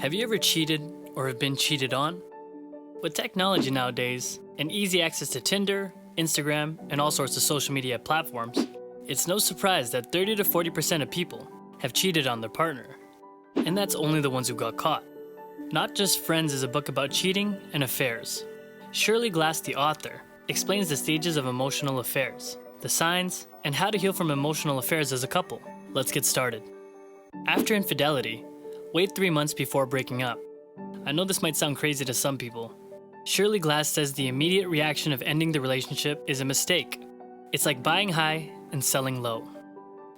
Have you ever cheated or have been cheated on? With technology nowadays and easy access to Tinder, Instagram, and all sorts of social media platforms, it's no surprise that 30 to 40% of people have cheated on their partner. And that's only the ones who got caught. Not Just Friends is a book about cheating and affairs. Shirley Glass, the author, explains the stages of emotional affairs, the signs, and how to heal from emotional affairs as a couple. Let's get started. After infidelity, wait 3 months before breaking up. I know this might sound crazy to some people. Shirley Glass says the immediate reaction of ending the relationship is a mistake. It's like buying high and selling low.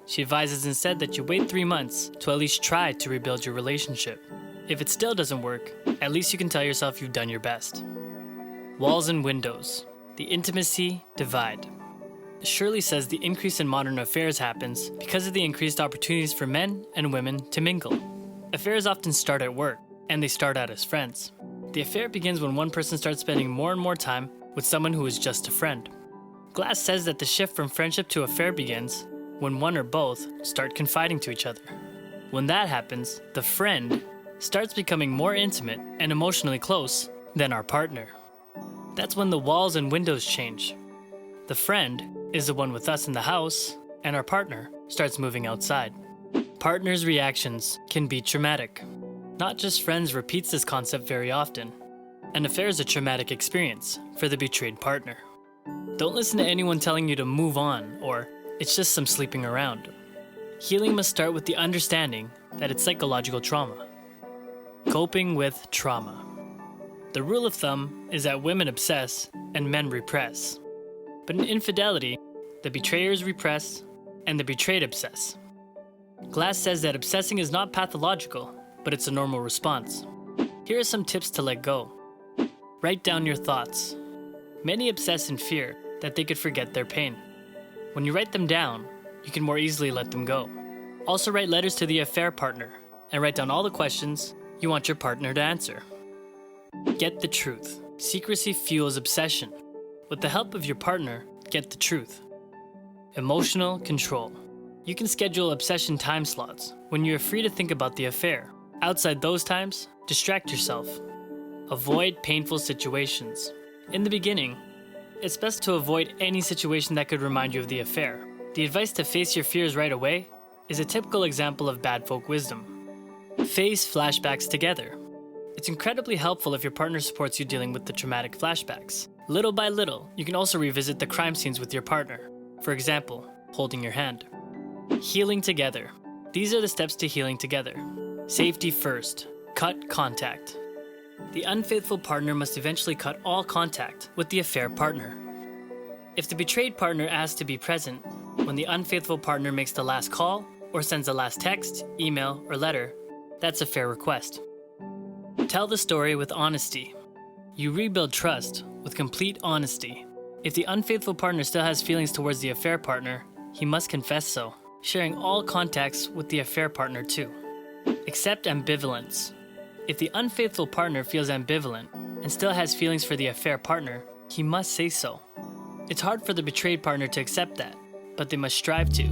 She advises instead that you wait 3 months to at least try to rebuild your relationship. If it still doesn't work, at least you can tell yourself you've done your best. Walls and windows. The intimacy divide. Shirley says the increase in modern affairs happens because of the increased opportunities for men and women to mingle. Affairs often start at work, and they start out as friends. The affair begins when one person starts spending more and more time with someone who is just a friend. Glass says that the shift from friendship to affair begins when one or both start confiding to each other. When that happens, the friend starts becoming more intimate and emotionally close than our partner. That's when the walls and windows change. The friend is the one with us in the house, and our partner starts moving outside. Partners' reactions can be traumatic. Not Just Friends repeats this concept very often. An affair is a traumatic experience for the betrayed partner. Don't listen to anyone telling you to move on or it's just some sleeping around. Healing must start with the understanding that it's psychological trauma. Coping with trauma. The rule of thumb is that women obsess and men repress. But in infidelity, the betrayers repress and the betrayed obsess. Glass says that obsessing is not pathological, but it's a normal response. Here are some tips to let go. Write down your thoughts. Many obsess in fear that they could forget their pain. When you write them down, you can more easily let them go. Also write letters to the affair partner and write down all the questions you want your partner to answer. Get the truth. Secrecy fuels obsession. With the help of your partner, get the truth. Emotional control. You can schedule obsession time slots when you are free to think about the affair. Outside those times, distract yourself. Avoid painful situations. In the beginning, it's best to avoid any situation that could remind you of the affair. The advice to face your fears right away is a typical example of bad folk wisdom. Face flashbacks together. It's incredibly helpful if your partner supports you dealing with the traumatic flashbacks. Little by little, you can also revisit the crime scenes with your partner. For example, holding your hand. Healing together. These are the steps to healing together. Safety first. Cut contact. The unfaithful partner must eventually cut all contact with the affair partner. If the betrayed partner asks to be present when the unfaithful partner makes the last call or sends the last text, email, or letter, that's a fair request. Tell the story with honesty. You rebuild trust with complete honesty. If the unfaithful partner still has feelings towards the affair partner, he must confess so, sharing all contacts with the affair partner too. Accept ambivalence. If the unfaithful partner feels ambivalent and still has feelings for the affair partner, he must say so. It's hard for the betrayed partner to accept that, but they must strive to.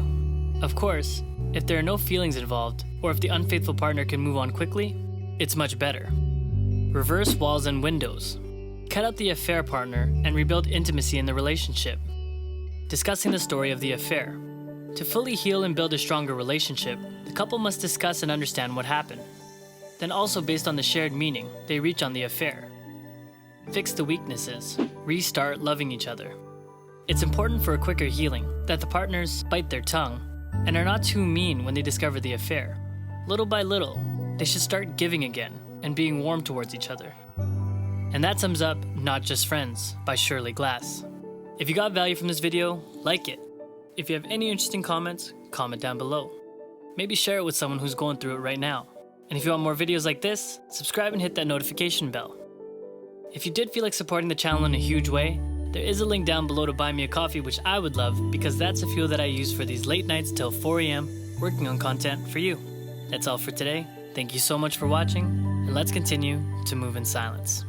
Of course, if there are no feelings involved, or if the unfaithful partner can move on quickly, it's much better. Reverse walls and windows. Cut out the affair partner and rebuild intimacy in the relationship. Discussing the story of the affair. To fully heal and build a stronger relationship, the couple must discuss and understand what happened. Then also based on the shared meaning they reach on the affair. Fix the weaknesses. Restart loving each other. It's important for a quicker healing that the partners bite their tongue and are not too mean when they discover the affair. Little by little, they should start giving again and being warm towards each other. And that sums up Not Just Friends by Shirley Glass. If you got value from this video, like it. If you have any interesting comments, comment down below. Maybe share it with someone who's going through it right now. And if you want more videos like this, subscribe and hit that notification bell. If you did feel like supporting the channel in a huge way, there is a link down below to buy me a coffee, which I would love because that's the fuel that I use for these late nights till 4 a.m. working on content for you. That's all for today. Thank you so much for watching, and let's continue to move in silence.